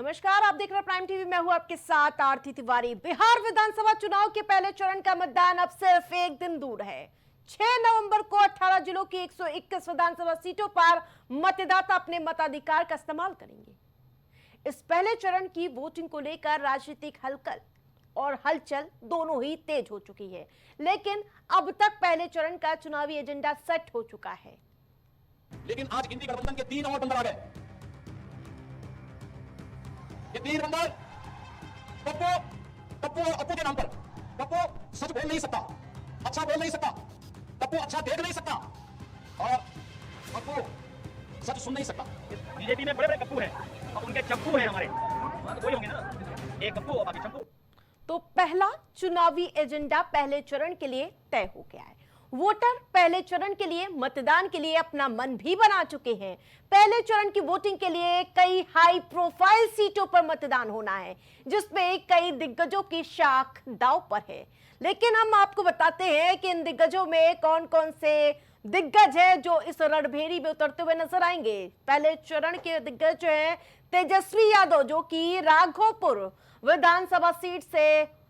नमस्कार, आप देख रहे हैं प्राइम टीवी। मैं हूं आपके साथ आरती तिवारी। बिहार विधानसभा चुनाव के पहले चरण का मतदान अब सिर्फ एक दिन दूर है। 6 नवंबर को 18 जिलों की 121 विधानसभा सीटों पर मतदाता अपने मताधिकार का इस्तेमाल करेंगे। इस पहले चरण की वोटिंग को लेकर राजनीतिक हलचल दोनों ही तेज हो चुकी है, लेकिन अब तक पहले चरण का चुनावी एजेंडा सेट हो चुका है। लेकिन आज इंडी गठबंधन के 3 और बंदर आ गए। ये 3 बंदर पप्पू और अपू के नाम पर। पप्पू सच बोल नहीं सकता, अच्छा बोल नहीं सकता, पप्पू अच्छा देख नहीं सकता और पप्पू सच सुन नहीं सकता। बीजेपी में बड़े बड़े कप्पू हैं और उनके चप्पू हैं हमारे, तो वही होंगे ना, एक कप्पू और बाकी चप्पू। तो पहला चुनावी एजेंडा पहले चरण के लिए तय हो गया है। वोटर पहले चरण के लिए मतदान के लिए अपना मन भी बना चुके हैं। पहले चरण की वोटिंग के लिए कई हाई प्रोफाइल सीटों पर मतदान होना है, जिसमें कई दिग्गजों की शाख दांव पर है। लेकिन हम आपको बताते हैं कि इन दिग्गजों में कौन कौन से दिग्गज है जो इस रणभेरी में उतरते हुए नजर आएंगे। पहले चरण के दिग्गज जो है तेजस्वी यादव, जो कि राघोपुर विधानसभा सीट से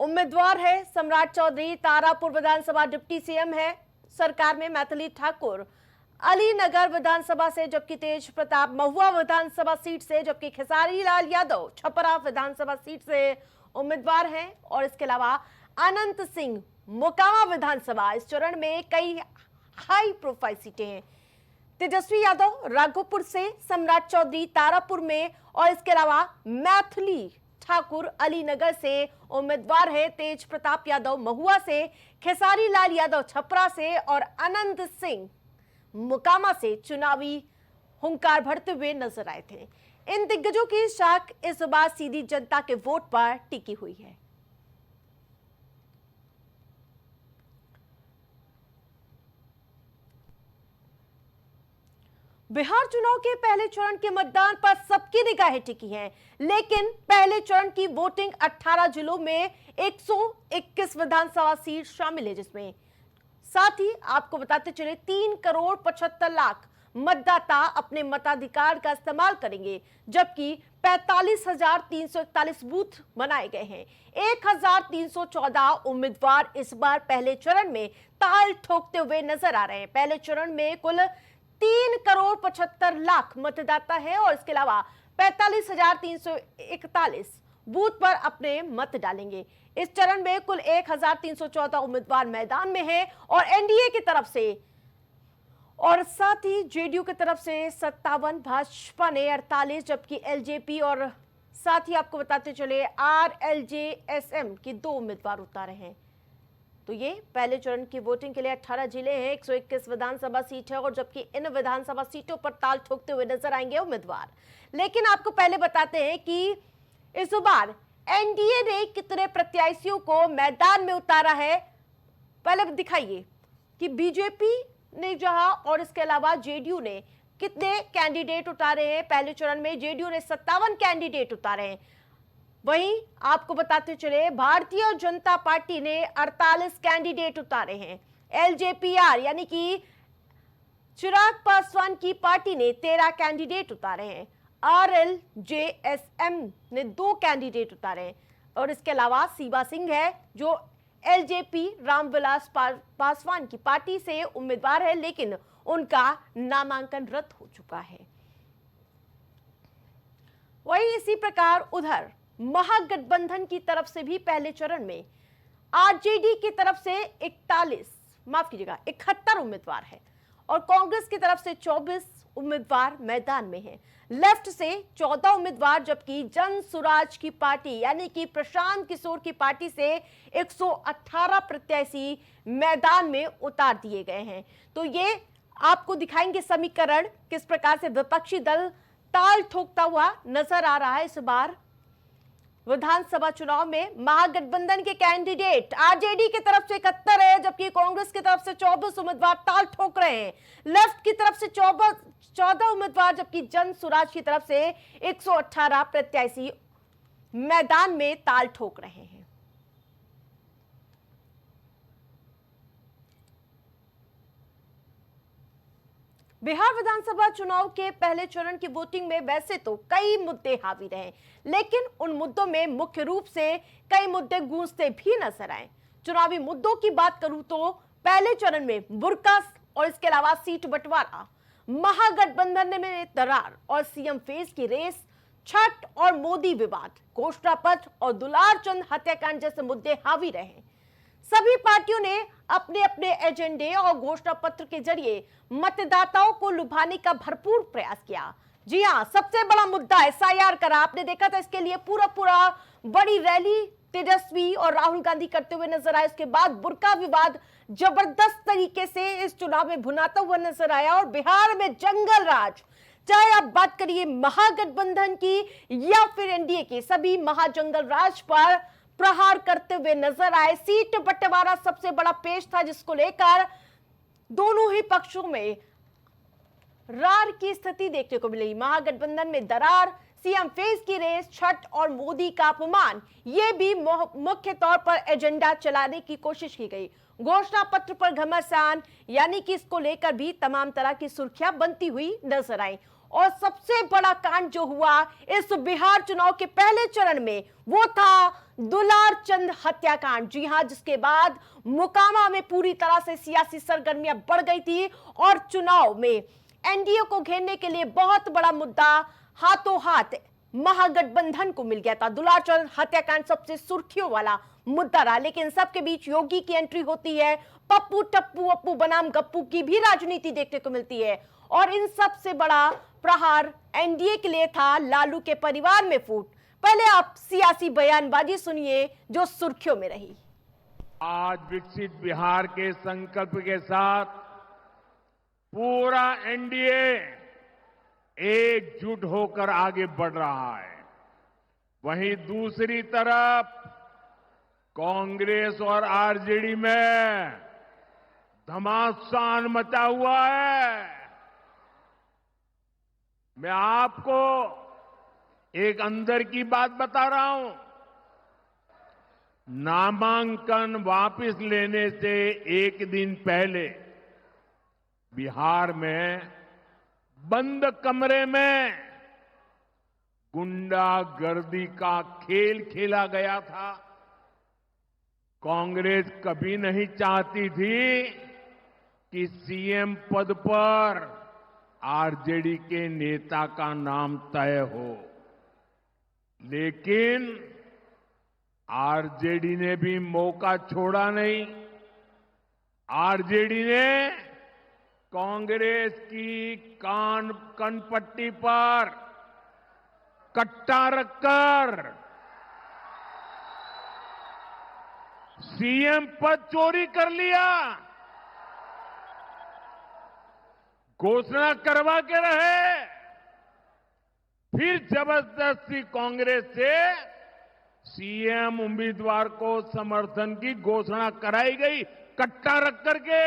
उम्मीदवार है। सम्राट चौधरी तारापुर विधानसभा डिप्टी सीएम है सरकार में। मैथिली ठाकुर अलीनगर विधानसभा से, जबकि तेज प्रताप महुआ विधानसभा सीट से, जबकि खेसारी लाल यादव छपरा विधानसभा सीट से उम्मीदवार हैं। और इसके अलावा अनंत सिंह मोकामा विधानसभा। इस चरण में कई हाई प्रोफाइल सीटें हैं। तेजस्वी यादव राघोपुर से, सम्राट चौधरी तारापुर में और इसके अलावा मैथिली ठाकुर अलीनगर से उम्मीदवार है। तेज प्रताप यादव महुआ से, खेसारी लाल यादव छपरा से और अनंत सिंह मोकामा से चुनावी हुंकार भरते हुए नजर आए थे। इन दिग्गजों की शाख इस बार सीधी जनता के वोट पर टिकी हुई है। बिहार चुनाव के पहले चरण के मतदान पर सबकी निगाहें टिकी हैं, लेकिन पहले चरण की वोटिंग 18 जिलों में 121 विधानसभा सीट शामिल है, जिसमें साथ ही आपको बताते चले 3 करोड़ 75 लाख मतदाता अपने मताधिकार का इस्तेमाल करेंगे, जबकि 45,341 बूथ बनाए गए हैं। 1,314 उम्मीदवार इस बार पहले चरण में ताल ठोकते हुए नजर आ रहे हैं। पहले चरण में कुल 3 करोड़ 75 लाख मतदाता है और इसके अलावा 45,341 बूथ पर अपने मत डालेंगे। इस चरण में कुल 1,314 उम्मीदवार मैदान में हैं और एनडीए की तरफ से और साथ ही जेडीयू की तरफ से 57, भाजपा ने 48, जबकि एलजेपी और साथ ही आपको बताते चले आरएलजेएसएम की 2 उम्मीदवार उतारे हैं। तो ये पहले चरण की वोटिंग के लिए 18 जिले हैं, 121 विधानसभा सीट है और जबकि इन विधानसभा सीटों पर ताल ठोकते हुए नजर आएंगे उम्मीदवार। लेकिन आपको पहले बताते हैं कि इस बार एनडीए ने कितने प्रत्याशियों को मैदान में उतारा है। पहले दिखाइए कि बीजेपी ने जहां और इसके अलावा जेडीयू ने कितने कैंडिडेट उतारे हैं। पहले चरण में जेडीयू ने 57 कैंडिडेट उतारे हैं। वहीं आपको बताते चले भारतीय जनता पार्टी ने 48 कैंडिडेट उतारे हैं। एलजेपीआर यानी कि चिराग पासवान की पार्टी ने 13 कैंडिडेट उतारे हैं। आरएलजेएसएम ने 2 कैंडिडेट उतारे हैं और इसके अलावा सीबा सिंह है, जो एलजेपी रामविलास पासवान की पार्टी से उम्मीदवार है, लेकिन उनका नामांकन रद्द हो चुका है। वहीं इसी प्रकार उधर महागठबंधन की तरफ से भी पहले चरण में आरजेडी की तरफ से 71 उम्मीदवार है और कांग्रेस की तरफ से 24 उम्मीदवार मैदान में हैं। लेफ्ट से 14 उम्मीदवार, जबकि जन सुराज की पार्टी यानी कि प्रशांत किशोर की पार्टी से 118 प्रत्याशी मैदान में उतार दिए गए हैं। तो ये आपको दिखाएंगे समीकरण किस प्रकार से विपक्षी दल ताल ठोकता हुआ नजर आ रहा है। इस बार विधानसभा चुनाव में महागठबंधन के कैंडिडेट आरजेडी की तरफ से 71 है, जबकि कांग्रेस की तरफ से 24 उम्मीदवार ताल ठोक रहे हैं। लेफ्ट की तरफ से 14 उम्मीदवार, जबकि जन सुराज की तरफ से 118 प्रत्याशी मैदान में ताल ठोक रहे हैं। बिहार विधानसभा चुनाव के पहले चरण की वोटिंग में वैसे तो कई मुद्दे हावी रहे, लेकिन उन मुद्दों में मुख्य रूप से कई मुद्दे गूंजते भी नजर आए। चुनावी मुद्दों की बात करूं तो पहले चरण में बुर्का और इसके अलावा सीट बंटवारा, महागठबंधन में दरार और सीएम फेज की रेस, छठ और मोदी विवाद, घोषणा पत्र और दुलार चंद हत्याकांड जैसे मुद्दे हावी रहे। सभी पार्टियों ने अपने अपने एजेंडे और घोषणा पत्र के जरिए मतदाताओं को लुभाने का भरपूर प्रयास किया। जी हां, सबसे बड़ा मुद्दा एसआईआर करा। आपने देखा था, इसके लिए पूरा बड़ी रैली तेजस्वी और राहुल गांधी करते हुए नजर आए। उसके बाद बुर्का विवाद जबरदस्त तरीके से इस चुनाव में भुनाता हुआ नजर आया और बिहार में जंगल राज, चाहे आप बात करिए महागठबंधन की या फिर एनडीए की, सभी महाजंगल राज पर प्रहार करते हुए नजर आए। सीट बंटवारा सबसे बड़ा पेश था, जिसको लेकर दोनों ही पक्षों में रार की स्थिति देखने को मिली। महागठबंधन में दरार, सीएम फेज की रेस, छठ और मोदी का अपमान, यह भी मुख्य तौर पर एजेंडा चलाने की कोशिश की गई। घोषणा पत्र पर घमासान, यानी कि इसको लेकर भी तमाम तरह की सुर्खियां बनती हुई नजर आई। और सबसे बड़ा कांड जो हुआ इस बिहार चुनाव के पहले चरण में, वो था दुलार चंद हत्याकांड। जी हां, जिसके बाद मोकामा में पूरी तरह से सियासी सरगर्मियां बढ़ गई थी और चुनाव में एनडीए को घेरने के लिए बहुत बड़ा मुद्दा हाथों हाथ महागठबंधन को मिल गया था। दुलार चंद हत्याकांड सबसे सुर्खियों वाला मुद्दा रहा, लेकिन सबके बीच योगी की एंट्री होती है, पप्पू टप्पू अप्पू बनाम गप्पू की भी राजनीति देखने को मिलती है। और इन सबसे बड़ा प्रहार एनडीए के लिए था लालू के परिवार में फूट। पहले आप सियासी बयानबाजी सुनिए जो सुर्खियों में रही। आज विकसित बिहार के संकल्प के साथ पूरा एनडीए एकजुट होकर आगे बढ़ रहा है। वहीं दूसरी तरफ कांग्रेस और आरजेडी में घमासान मचा हुआ है। मैं आपको एक अंदर की बात बता रहा हूं। नामांकन वापस लेने से एक दिन पहले बिहार में बंद कमरे में गुंडागर्दी का खेल खेला गया था। कांग्रेस कभी नहीं चाहती थी कि सीएम पद पर आरजेडी के नेता का नाम तय हो, लेकिन आरजेडी ने भी मौका छोड़ा नहीं। आरजेडी ने कांग्रेस की कनपट्टी पर कट्टा रखकर सीएम पद चोरी कर लिया। घोषणा करवा के रहे, फिर जबरदस्ती कांग्रेस से सीएम उम्मीदवार को समर्थन की घोषणा कराई गई, कट्टा रख करके।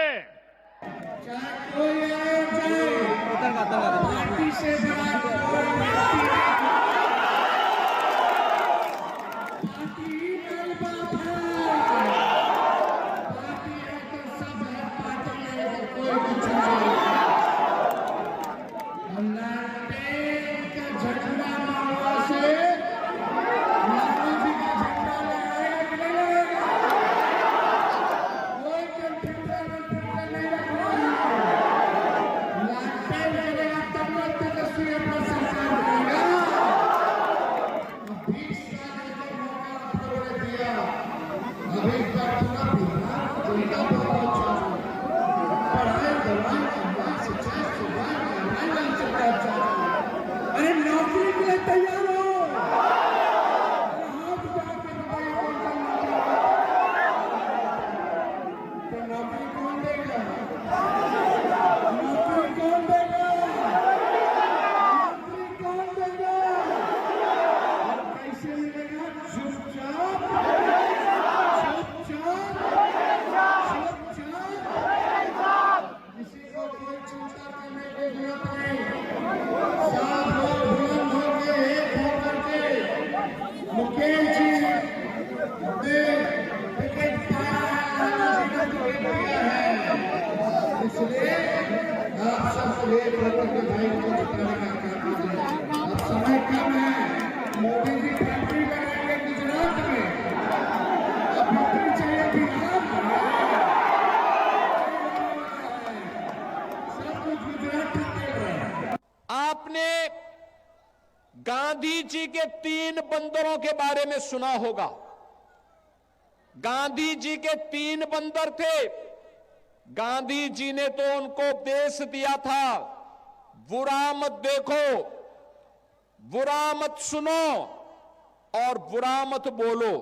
आपने गांधी जी के 3 बंदरों के बारे में सुना होगा। गांधी जी के 3 बंदर थे। गांधी जी ने तो उनको उपदेश दिया था, बुरा मत देखो, बुरा मत सुनो और बुरा मत बोलो।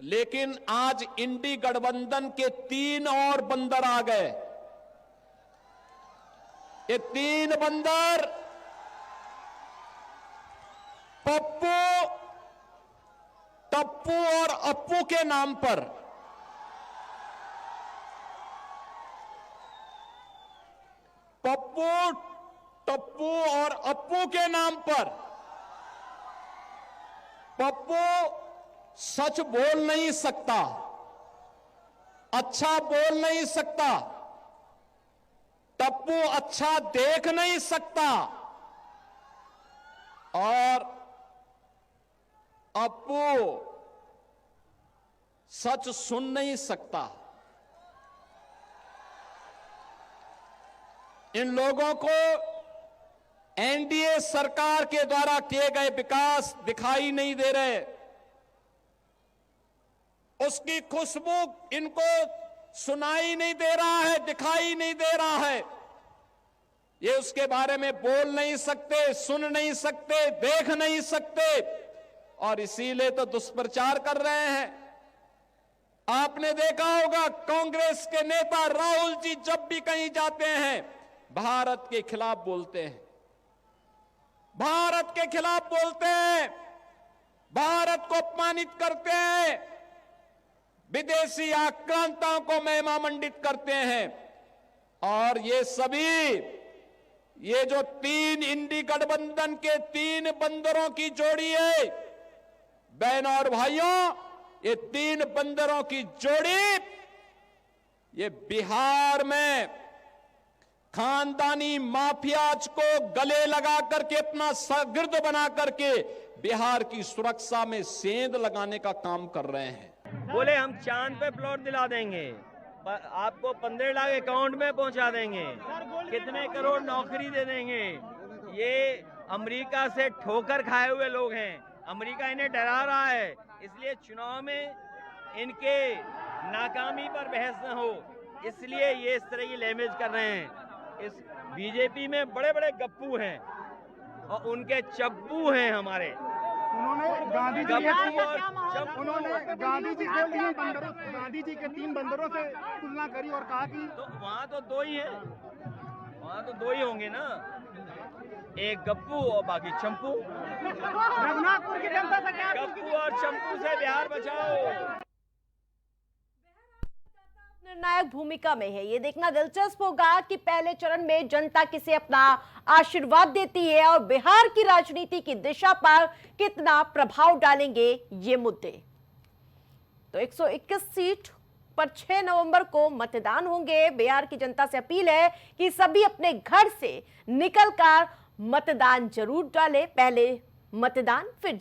लेकिन आज इंडी गठबंधन के 3 और बंदर आ गए। ये 3 बंदर पप्पू, टप्पू और अप्पू के नाम पर पप्पू, टप्पू और अप्पू के नाम पर पप्पू सच बोल नहीं सकता, अच्छा बोल नहीं सकता, टप्पू अच्छा देख नहीं सकता और अप्पू सच सुन नहीं सकता। इन लोगों को एनडीए सरकार के द्वारा किए गए विकास दिखाई नहीं दे रहे। उसकी खुशबू इनको सुनाई नहीं दे रहा है, दिखाई नहीं दे रहा है। ये उसके बारे में बोल नहीं सकते, सुन नहीं सकते, देख नहीं सकते और इसीलिए तो दुष्प्रचार कर रहे हैं। आपने देखा होगा कांग्रेस के नेता राहुल जी जब भी कहीं जाते हैं भारत के खिलाफ बोलते हैं, भारत के खिलाफ बोलते हैं, भारत को अपमानित करते हैं, विदेशी आक्रांताओं को महिमा मंडित करते हैं। और ये सभी, ये जो 3 इंडी गठबंधन के 3 बंदरों की जोड़ी है, बहनों और भाइयों, ये 3 बंदरों की जोड़ी ये बिहार में खानदानी माफियाज को गले लगा करके अपना शागिर्द बना करके बिहार की सुरक्षा में सेंध लगाने का काम कर रहे हैं। बोले हम चांद पे प्लॉट दिला देंगे, आपको 15 लाख अकाउंट में पहुंचा देंगे, कितने करोड़ नौकरी दे देंगे। ये अमेरिका से ठोकर खाए हुए लोग हैं, अमेरिका इन्हें डरा रहा है, इसलिए चुनाव में इनके नाकामी पर बहस न हो, इसलिए ये इस तरह की लैंग्वेज कर रहे हैं। इस बीजेपी में बड़े बड़े गप्पू हैं और उनके चप्पू हैं हमारे। उन्होंने गांधी जी के 3 बंदरों से तुलना करी और कहा कि तो वहाँ तो 2 ही हैं, वहाँ तो 2 ही होंगे ना, एक गप्पू और बाकी चंपू। रघुनाथपुर की जनता से क्या गप्पू और चंपू से बिहार बचाओ। निर्णायक भूमिका में है। ये देखना दिलचस्प होगा कि पहले चरण में जनता किसे अपना आशीर्वाद देती है और बिहार की राजनीति की दिशा पर कितना प्रभाव डालेंगे ये मुद्दे। तो 121 सीट पर 6 नवंबर को मतदान होंगे। बिहार की जनता से अपील है कि सभी अपने घर से निकलकर मतदान जरूर डालें। पहले मतदान फिर